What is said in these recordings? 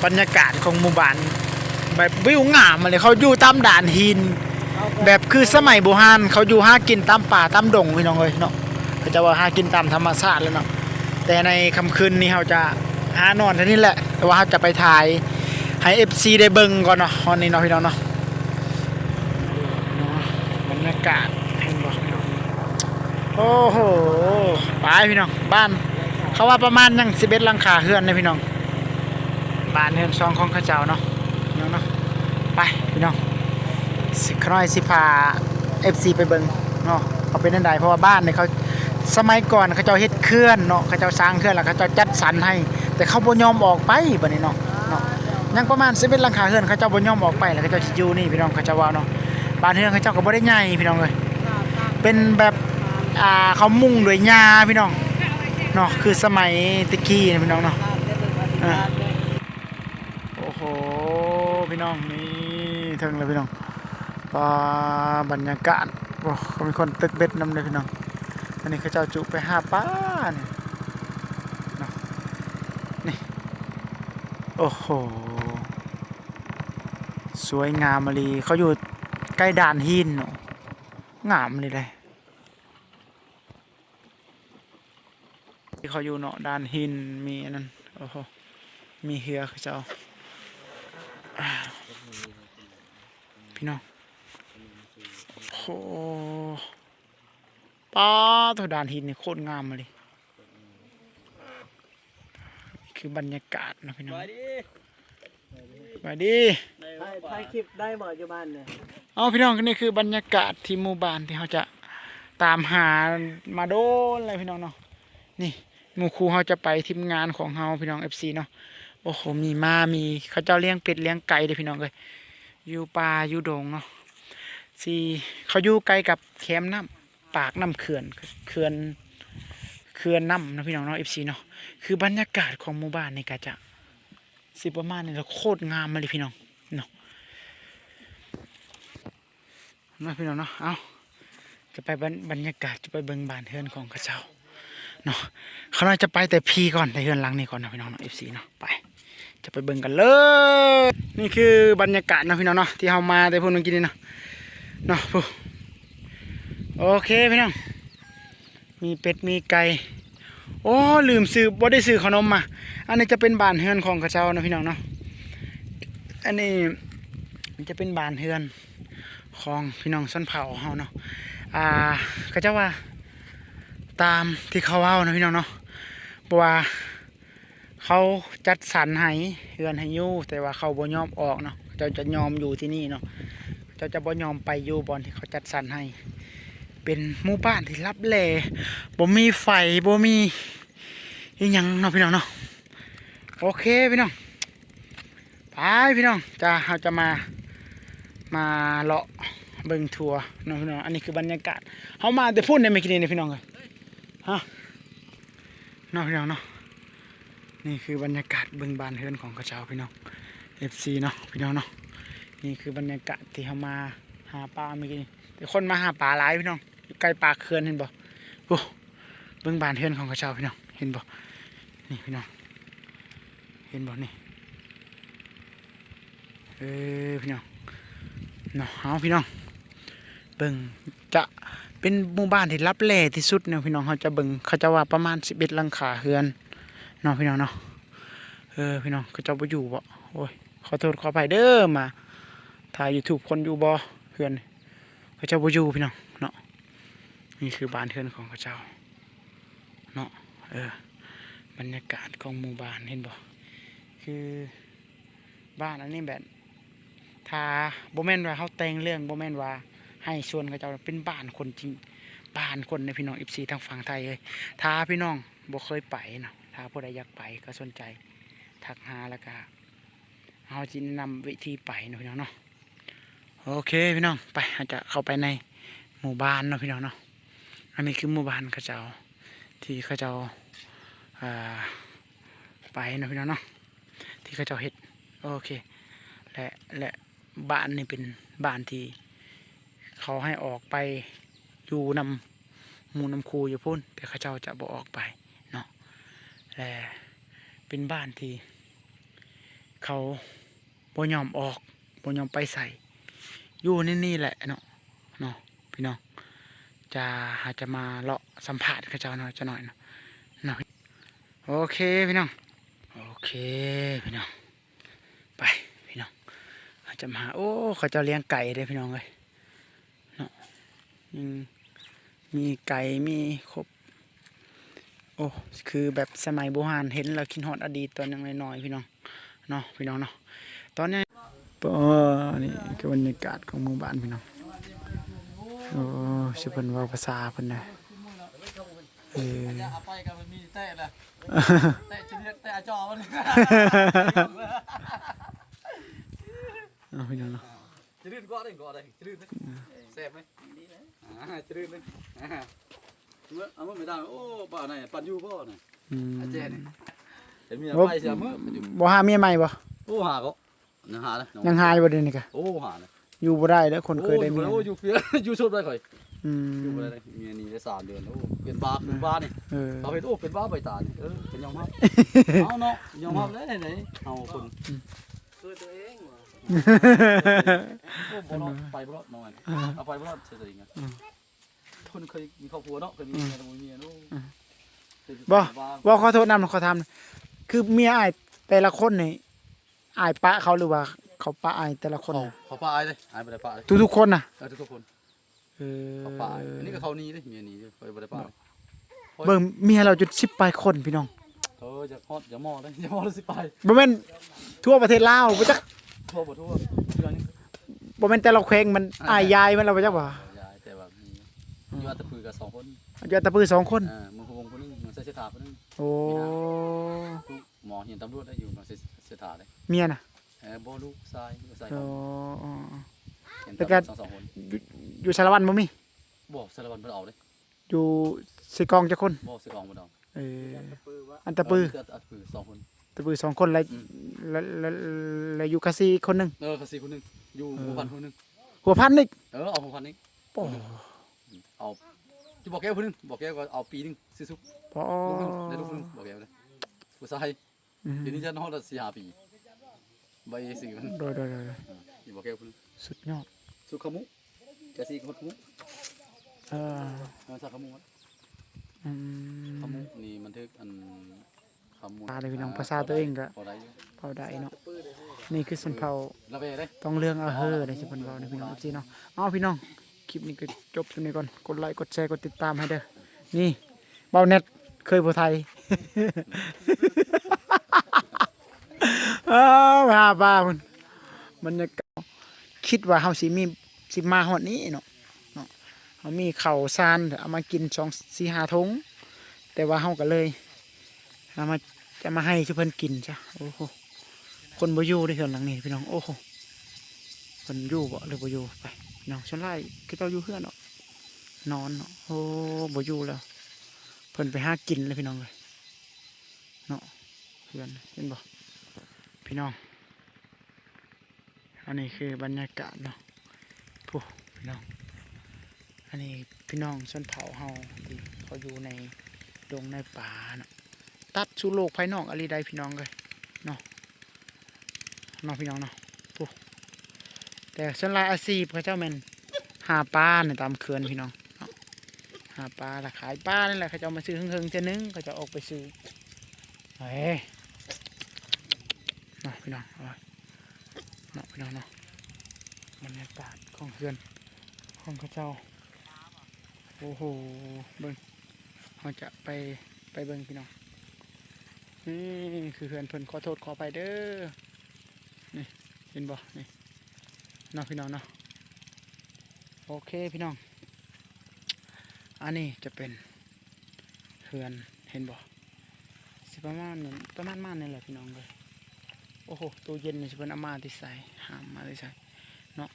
รรยากาศของหมู่บ้านแบบวิวงามมาเลยเขาอยู่ตามด่านหินแบบคือสมัยโบราณเขาอยู่หากินตามป่าตามดงพี่น้องเลยเนาะเขาจะว่าหากินตามธรรมชาติแล้วเนาะแต่ในค่ำคืนนี้เขาจะหานอนเท่านี้แหละแต่ว่าเขาจะไปถ่ายให้ FC ได้เบิ่งก่อนเนาะตอนนี้เนาะพี่น้องเนาะบรรยากาศเห็นบ่พี่น้องโอ้โหไปพี่น้องบ้านเขาว่าประมาณยัง11หลังคาเฮือนนะพี่น้องบ้านเฮือนซองของข้าเจ้าเนาะพี่น้องเนาะไปพี่น้องสิขน้อยสิพา FC ไปเบิ่งเนาะเขาเป็นนั่นใดเพราะว่าบ้านเนี่ยเขาสมัยก่อนเขาเจ้าเฮ็ดเขื่อนเนาะเขาเจ้าสร้างเขื่อนแล้วเขาเจ้าจัดสรรให้แต่เขาบ่ยอมออกไปบัดนี้เนาะยังประมาณ11หลังคาเฮือนเขาเจ้าบ่ยอมออกไปแล้วเขาเจ้าสิอยู่นี่พี่น้องเขาเจ้าว่าเนาะบ้านเฮือนเขาเจ้าก็บ่ได้ใหญ่พี่น้องเอ้ยเป็นแบบเขามุงด้วยหญ้าพี่น้องเนาะคือสมัยตะกี้นะพี่น้องเนาะโอ้โหพี่น้องนี่ถึงแล้วพี่น้องบรรยากาศโอ้เขามีคนตึกเบ็ดนำเลยพี่น้องอันนี้เขาเจ้าจุไปหาปลาเนี่ยเนาะนี่โอ้โหสวยงามเลยเขาอยู่ใกล้ด่านหินเนาะงามเลยที่เขาอยู่เนาะด่านหินมีอันนั้นโอ้โหมีเหือเขาเจ้าพี่น้องโอ้ป้าตัวด่านหินนี่โคตรงามเลยคือบรรยากาศนะพี่น้องสวัสดีถ่ายคลิปได้บ่อยู่บ้านเนี่ยเอาพี่น้องนี่คือบรรยากาศที่หมู่บ้านที่เขาจะตามหามาโดนอะไรพี่น้องเนาะนี่หมู่ครูเขาจะไปทีมงานของเขาพี่น้อง FC เนาะโอ้โหมีมีเขาเจ้าเลี้ยงเป็ดเลี้ยงไก่เลยพี่น้องเลยอยู่ป่าอยู่ดงเนาะเขาอยู่ไกลกับแคมป์น้ำปากน้ำเขื่อนน้ำนะพี่น้องเนาะ FC เนาะคือบรรยากาศของหมู่บ้านนี่ก็จะสิประมาณนี้แล้วโคตรงามมาเลยพี่น้องเนาะพี่น้องเนาะเอาจะไปบรรยากาศจะไปเบิ่งบ้านเฮือนของข้าเจ้าเนาะเขาน่าจะไปแต่พี่ก่อนแต่เฮือนหลังนี้ก่อนนะพี่น้องเนาะ FC เนาะไปจะไปเบิ่งกันเลยนี่คือบรรยากาศนะพี่น้องเนาะที่เรามาแต่พูดเมื่อกี้นี่เนาะโอเคพี่น้องมีเป็ดมีไก่โอ้ลืมซื้อบ่ได้ซื้อขนมมาอันนี้จะเป็นบ้านเฮือนของข้าเจ้านะพี่น้องเนาะอันนี้มันจะเป็นบ้านเฮือนของพี่น้องส้นเผาเฮาเนาะข้าเจ้าว่าตามที่เขาเอานะพี่น้องเนาะเพราะว่าเขาจัดสรรให้เฮือนให้อยู่แต่ว่าเขาบ่ยอมออกเนาะเจ้าจะยอมอยู่ที่นี่เนาะเจ้าจะบ่ยอมไปอยู่บอนที่เขาจัดสรรให้เป็นหมู่บ้านที่ลับแลบ่มีไฟบ่มีอีหยังเนาะพี่น้องเนาะโอเคพี่น้องไปพี่น้องเราจะมาเลาะเบิ่งทัวร์เนาะพี่น้องอันนี้คือบรรยากาศเขามาแต่พูดในไม่กี่นี่พี่น้องเลยฮะเนาะพี่น้องเนาะนี่คือบรรยากาศเบิ่งบ้านเฮือนของข้าเจ้าพี่น้อง FC เนาะพี่น้องเนาะนี่คือบรรยากาศที่เขามาหาปลาเมื่อกี้นี่แต่คนมาหาปลาหลายพี่น้องอยู่ใกล้ปลาเขื่อนเห็นบ่โอ้เบิ่งบ้านเฮือนของข้าเจ้าพี่น้องเห็นบ่นี่พี่น้องเห็นบ่นี่พี่น้องเนาะเอาพี่น้องเบิ่งจะเป็นหมู่บ้านที่ลับแลที่สุดเนาะพี่น้องเขาจะเบิ่งเขาจะว่าประมาณ11หลังคาเฮือนเนาะพี่น้องเนาะพี่น้องเขาจะบ่อยู่บ่โอ้ยขอโทษขออภัยเด้อมาถ่าย YouTube คนอยู่บ่เฮือนเขาจะบ่อยู่พี่น้องเนาะนี่คือบ้านเฮือนของเขาเจ้าเนาะบรรยากาศของหมู่บ้านเห็นบ่คือบ้านอันนี้แบบถ้าบ่แม่นว่าเขาแต่งเรื่องบ่แม่นว่าให้ชวนเขาเจ้าเป็นบ้านคนจริงบ้านคนในพี่น้อง FC ทางฝั่งไทยเลยถ้าพี่น้องบ่เคยไปเนาะถ้าผู้ใดอยากไปก็สนใจทักหาแล้วก็เขาจะนำวิธีไปเนาะพี่น้องเนาะโอเคพี่น้องไปอาจจะเข้าไปในหมู่บ้านเนาะพี่น้องเนาะอันนี้คือหมู่บ้านเขาเจ้าที่เขาเจ้าไปเนาะพี่น้องเนาะที่เขาเจ้าเฮ็ดโอเคและบ้านนี่เป็นบ้านที่เขาให้ออกไปอยู่นำหมู่นำคูอยู่พุ่นแต่เขาเจ้าจะบ่ออกไปเนาะและเป็นบ้านที่ เขาบ่ยอมออกบ่ยอมไปใส่อยู่นี่แหละเนาะพี่น้องจะหาจะมาเลาะสัมผัสกับเจ้าหน่อยจะหน่อยเนาะโอเคพี่น้องโอเคพี่น้องไปพี่น้องหาจะมาโอ้เขาจะเลี้ยงไก่เด้พี่น้องเลยเนาะมีไก่มีครบโอ้คือแบบสมัยโบราณเห็นแล้วคิดฮอดอดีตตอนยังน้อยๆพี่น้องเนาะพี่น้องเนาะตอนนี้นี่คือบรรยากาศของหมู่บ้านพี่น้องโอ้สิเพิ่นเว้าภาษาเพิ่นนะเอาไปกันมันมีแต่ละแต่จะเรียกแต่จอมัน เอาพี่น้องเนาะ จะลื่นก็ได้จะลื่นแซ่บไหมจะลื่นเลยเอาไม่ได้โอ้ป่าไหนปั่นอยู่พ่อน่ะอาเจนี่เห็นมีอะไรเสียมั้ง บ่หาเมียใหม่บ่ โอ้หาก็ยังหาเลย ยังหาอยู่บ่เดี๋ยวนี้กะ โอ้หาเลย อยู่บ่ได้แล้วคนเคยได้เมีย โอ้อยู่เพี้ยอยู่ชดได้ค่อย อื อยู่ ม บ่ได้เมียนี่ได้3 เดือนโอ้เป็นบ้านี่ เออ เขาเห็นโอ้เป็นบ้าใบตานี่เป็นยอมรับเอาเนาะยอมรับเลยไหนเอาคนคือตัวเองว่ะโอ้บ่รอดไปบ่รอดน้อยเอาไปบ่รอดเฉยๆไงคนเคยมีครอบครัวเนาะเคยมีเมียมีเมียเนาะ บ่ขอโทษนำขอทำคือเมียอ้ายแต่ละคนนี่อ้ายปะเขาหรือว่าเขาปะอ้ายแต่ละคนน่ะ เขาป้าอายเลยอายบ่ได้ป้าเลย ทุกๆคนน่ะ ทุกคน เออ เขาป้าอันนี้ก็เขานี้เลยเมียนี้เลยบ่ได้ป้า เบิ่งเมียเราจุด10ปลายคนพี่น้อง จะฮอดอย่ามอเลยอย่ามอเลยสิไป บ่แม่นทั่วประเทศลาวบ่จัก ทั่วบ่ทั่วเรื่องนี้ บ่แม่นแต่ละแขวงมันอ้ายยายมันเราบ่จักบ่ ยายแต่ว่ามีอยู่อัตตปือกับ2 คน อยู่ตะปือ2คน มือพวงคนนึงมือเสถาคนนึง โอ้ หมอเห็นตำรวจได้อยู่มาเสถาเลย เมียน่ะ บ่ลูกชายใส่ โอ้ เห็นตำรวจ2 คน อยู่สารวัตรบ่มี บ่สารวัตรบ่เอาเลย อยู่สิกองจักคน บ่สิกองบ่เอา เอออันตะปือ อัตปือ2 คน ตะปือ2คนแล้วอยู่กะซีคนหนึง กสิคนนึงอยู่หัวพันคนนึง หัวพันอีก เอาหัวพันนี้ โอ้ เอาจะบอกแกคนนึงบอกแกก็เอาปีนึงซื้อซุป ปอ ได้ลูกนึงบอกแกเลยผู้ชายเดี๋ยวนี้จะนอนได้4-5 ปีใบสิมัน โดยบอกแกคน สุดยอด สุขมุกะสิคนขมุ เออ มันสักขมุ อื ข ม มุนี่มันทึกอันขมุ ตาเลยพี่น้องภาษาตัวเองก็ พอได้อยู่ เผาได้เนาะนี่คือสันเผา ระเบิดเลย ต้องเรื่องเอาเฮ้อได้สิเพิ่นเว้านะพี่น้องสิเนาะเอาพี่น้องคลิปนี้ก็จบตรงนี้ก่อนกดไลค์กดแชร์กดติดตามให้เด้อนี่เบาเน็ตเคยบ่ไทย ไปหาปลาเพิ่นบรรยากาศคิดว่าเฮาสิมาฮอดนี้เนาะเฮามีข้าวสารเอามากิน2-4-5 ถุงแต่ว่าเฮาก็เลยเอามาจะมาให้ชุเพิ่นกินจ้ะโอ้โหคนบ่อยู่ในเฮือนหลังนี้พี่น้องโอ้โหเพิ่นอยู่บ่หรือบ่อยู่ไปพี่น้องฉันไล่คือเจ้าอยู่เฮือนเนาะนอนเนาะโอ้บ่อยู่แล้วเพิ่นไปหากินเลยพี่น้องเลยเนาะเฮือนเห็นบ่พี่น้องอันนี้คือบรรยากาศเนาะผู้พี่น้องอันนี้พี่น้องชนเผ่าเฮาที่เขาอยู่ในดงในป่าเนาะตัดสู่โลกภายนอกอะไรใดพี่น้องเลยเนาะพี่น้องเนาะผู้แต่ส่วนหลายอาชีพเขาเจ้าแม่นหาปลาเนี่ยตามเขื่อนพี่น้องเนาะหาปลาละขายปลานี่แหละเขาจะเอามาซื้อเฮิงๆเจนึงเขาจะออกไปซื้อเฮ้ยเนาะพี่น้องเนาะพี่น้องเนาะบรรยากาศของเขื่อนของเขาเจ้าโอ้โหเบิ่งเขาจะไปเบิ่งพี่น้องนี่คือเขื่อนเพิ่นขอโทษขอไปเด้อนี่เห็นบ่นี่เนาะพี่น้องเนาะโอเคพี่น้องอันนี้จะเป็นเขื่อนเห็นบ่สิประมาณนี้ม่านนี่แหละพี่น้องเลยโอ้โหตู้เย็นนี่สิเป็นอามาที่ใส่หามมาที่ใส่เนาะ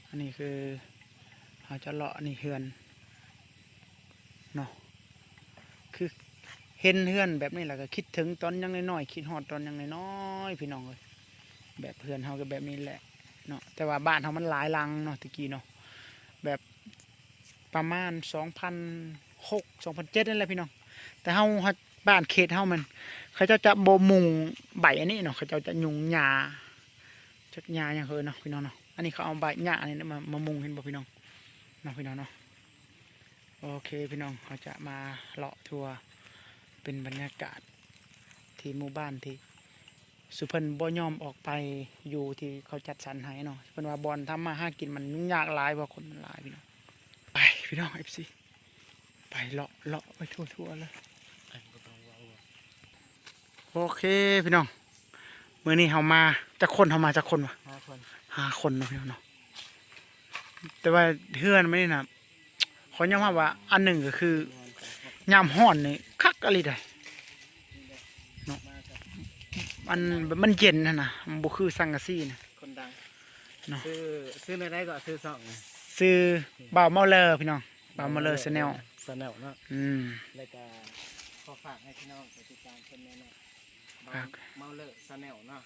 อันนี้คือเราจะเลาะนี่เขื่อนเนาะคือเห็นเฮือนแบบนี้แหละก็คิดถึงตอนยังน้อยๆคิดฮอดตอนยังน้อยๆพี่น้องเลยแบบเฮือนเฮาก็แบบนี้แหละเนาะแต่ว่าบ้านเฮามันหลายหลังเนาะตะกี้เนาะแบบประมาณ2006 2007นั่นแหละพี่น้องแต่เฮา บ้านเขตเฮามันเขาเจ้าจะบ่มุงใบอันนี้เนาะเขาเจ้าจะยุงหญ้าจักหญ้าหยังเฮ้อเนาะพี่น้องเนาะอันนี้เขาเอาใบหญ้าอันนี้มามุงเห็นบ่พี่น้องเนาะพี่น้องเนาะโอเคพี่น้องเขาจะมาเลาะทัวร์เป็นบรรยากาศที่หมู่บ้านที่สุเพิ่นบ่ยอมออกไปอยู่ที่เขาจัดสรรให้เนาะเพิ่นว่าบ่อนทำมาหากินมันยุ่งยากหลายเพราะคนมันหลายพี่น้องไปพี่น้อง FC ไปเลาะไปทั่วๆเลยโอเคพี่น้องมื้อนี้เฮามาจักคนเฮามาจักคนวะ5 คนเนาะพี่น้องเนาะแต่ว่าเฮือนไม่ได้นะขอยอมรับว่าอันหนึ่งก็คือยามร้อนนี่คักอะไรได้เนาะมันเย็นนะมันบ่คือสังกะสีนะ คนดัง เนาะ ซื้อในได้ก็ซื้อสอง ซื้อบ่าวเมาเลอร์พี่น้องบ่าวเมาเลอร์ชาแนล สแนลเนาะ แล้วก็ขอฝากให้พี่น้องไปติดตามชมแน่นอนเมาเลอร์สแนลเนาะ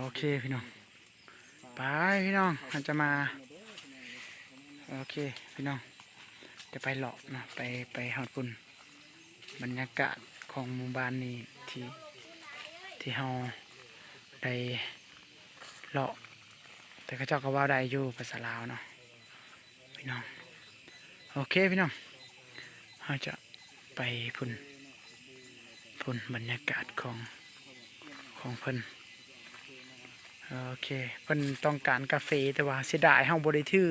โอเคพี่น้องไปพี่น้องเราจะมาโอเคพี่น้องจะไปเลาะเนาะไปหอดปุ่นบรรยากาศของหมู่บ้านนี้ที่เฮาได้เลาะแต่ก็เจ้าก็ว่าได้อยู่ภาษาลาวเนาะพี่น้องโอเคพี่น้องเราจะไปพุ่นบรรยากาศของเพิ่นโอเคเพิ่นต้องการกาแฟแต่ว่าเสียดายเฮาบ่ได้ถือ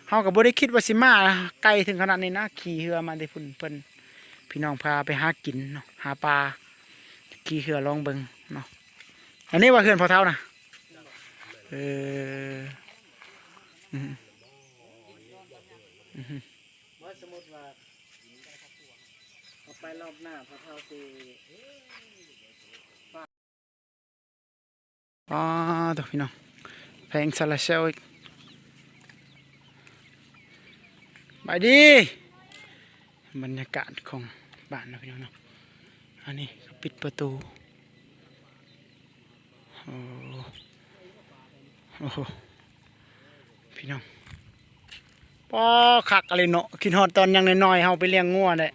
เฮาก็บ่ได้คิดว่าสิมาไกลถึงขนาดนี้นะขี่เรือมาได้พุ่นเพิ่นพี่น้องพาไปหากินเนาะหาปลาขี่เรือลองเบิ่งเนาะอันนี้ว่าเขื่อนพอเท่านะว่าสมมติว่าเอาไปรอบหน้าพอเท่าสิ อ๋อตัวพี่น้องแพงซาลาเซลอีกไปดีบรรยากาศของบ้านนะพี่น้องเนาะอันนี้ก็ปิดประตูโอ้โหพี่น้องปอคักอะไรเนาะคิดฮอดตอนยังน้อยๆเฮาไปเลี้ยงงัวได้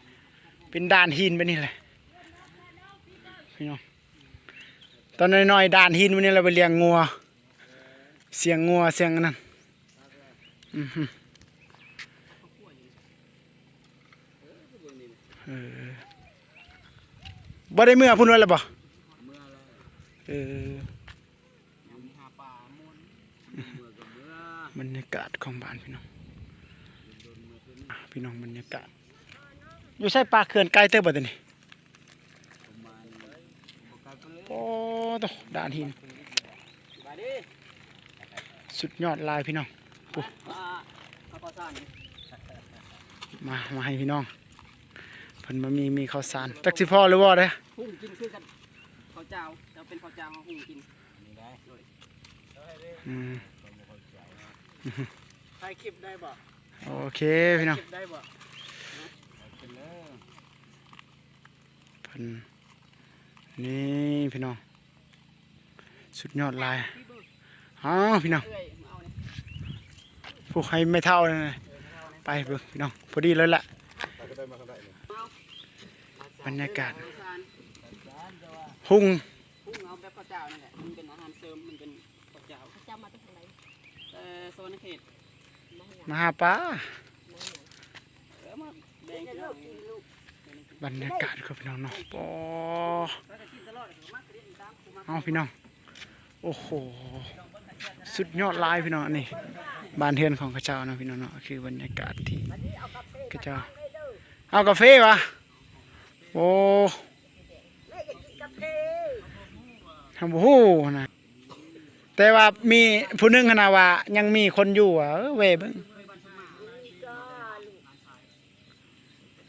เป็นด่านหินไปนี่แหละพี่น้องตอนน้อยๆด่านหินวันนี้เราไปเลี้ยงงัวเสียงงัวเสียงนั่นบ่ได้เมื่อพุ่นไว้แล้วบ่บรรยากาศของบ้านพี่น้องพี่น้องบรรยากาศอยู่ใส่ปลาเขื่อนไกลเติบบ่ตัวนี้โอ้ตัวด่านหินสุดยอดลายพี่น้องปุ๊มาให้พี่น้องเพิ่นมามีข้าวสารจักสิพ่อหรือว่าเด้อ หุ่งกินคือกันข้าวเจ้าจะเป็นข้าวเจ้าหุ่งกินถ่ายคลิปได้บ่ โอเคพี่น้อง คลิปได้บ่ เพิ่นนี่พี่น้องสุดยอดลายพี่น้องผู้ให้ไม่เท่าเลยไปเบิ่งพี่น้องพอดีเลยล่ะบรรยากาศหุ่ง เอาแบบข้าวเจ้านั่นแหละมันเป็นอาหารเสริมมันเป็นข้าวเจ้ามาจากไหนโซนเขต มาหาปลา มาแดงกินลูก บรรยากาศครับพี่น้องเนาะปอเอาพี่น้องโอ้โหสุดยอดลายพี่น้องอันนี้บ้านเฮือนของข้าเจ้านะพี่น้องเนาะคือบรรยากาศที่ข้าเจ้าเอากาแฟวะโอ้ทำโอ้โหนะแต่ว่ามีผู้หนึงขนาดว่ายังมีคนอยู่เว้ยเบิ่ง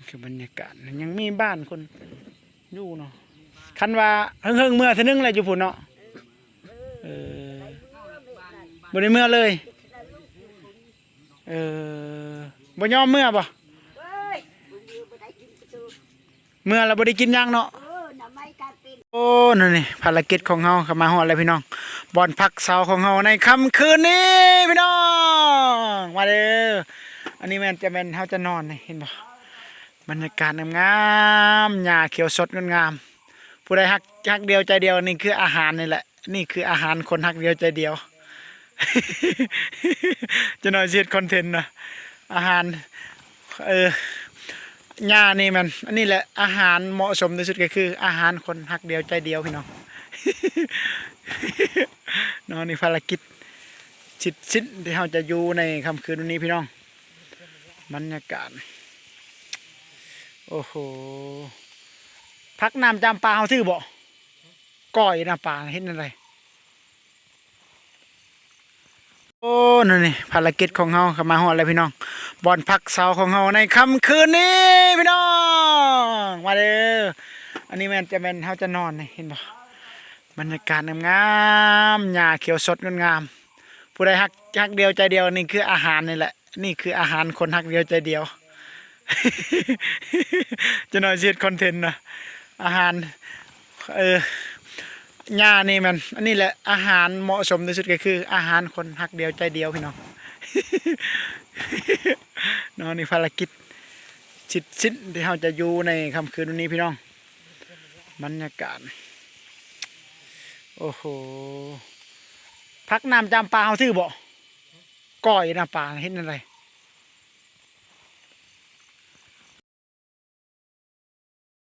คือบรรยากาศยังมีบ้านคนอยู่เนาะคันว่าเฮิงเมื่อเท่านึงเลยอยู่พุ่นเนาะบ่ได้เมื่อเลยบ่ยอมเมื่อบ่เมื่อเราบ่ได้กินหยังเนาะโอ้นั่นนี่ภารกิจของเฮาเข้ามาฮอดแล้วพี่น้องบ่อนพักเสาของเฮาในค่ำคืนนี้พี่น้องมาเด้ออันนี้แม่นเฮาจะนอนนี่เห็นบ่ บรรยากาศงามๆหญ้าเขียวสดงดงามผู้ใดฮักเดียวใจเดียวนี่คืออาหารนี่แหละนี่คืออาหารคนฮักเดียวใจเดียว จะน้อยเสียดคอนเทนต์นะอาหารหญ้านี่มันอันนี้แหละอาหารเหมาะสมที่สุดก็คืออาหารคนฮักเดียวใจเดียวพี่น้อง เนาะนี่ภารกิจชิ้นที่เราจะอยู่ในค่ำคืนวันนี้พี่น้องบรรยากาศโอ้โหพักน้ำจำปาเขาถือบ่ก้อยน้ำปลาเห็นอะไรโอ้นั่นนี่ภารกิจของเราเข้ามาฮอดแล้วพี่น้องบอนพักเสาของเราในค่ำคืนนี้พี่น้องมาเด้ออันนี้แม่นจะแม่นเขาจะนอนนี่เห็นบ่บรรยากาศงามๆหญ้าเขียวสดงดงามผู้ใดฮักเดียวใจเดียวนี่คืออาหารนี่แหละนี่คืออาหารคนฮักเดียวใจเดียว จะน้อยเสียดคอนเทนต์นะอาหารหญ้านี่มันอันนี้แหละอาหารเหมาะสมที่สุดก็คืออาหารคนฮักเดียวใจเดียวพี่น้อง เนาะนี่ภารกิจชิ้นที่เราจะอยู่ในค่ำคืนวันนี้พี่น้องบรรยากาศโอ้โหพักน้ำจำปาเขาถือบ่ก้อยน้ำปลาเห็นอะไร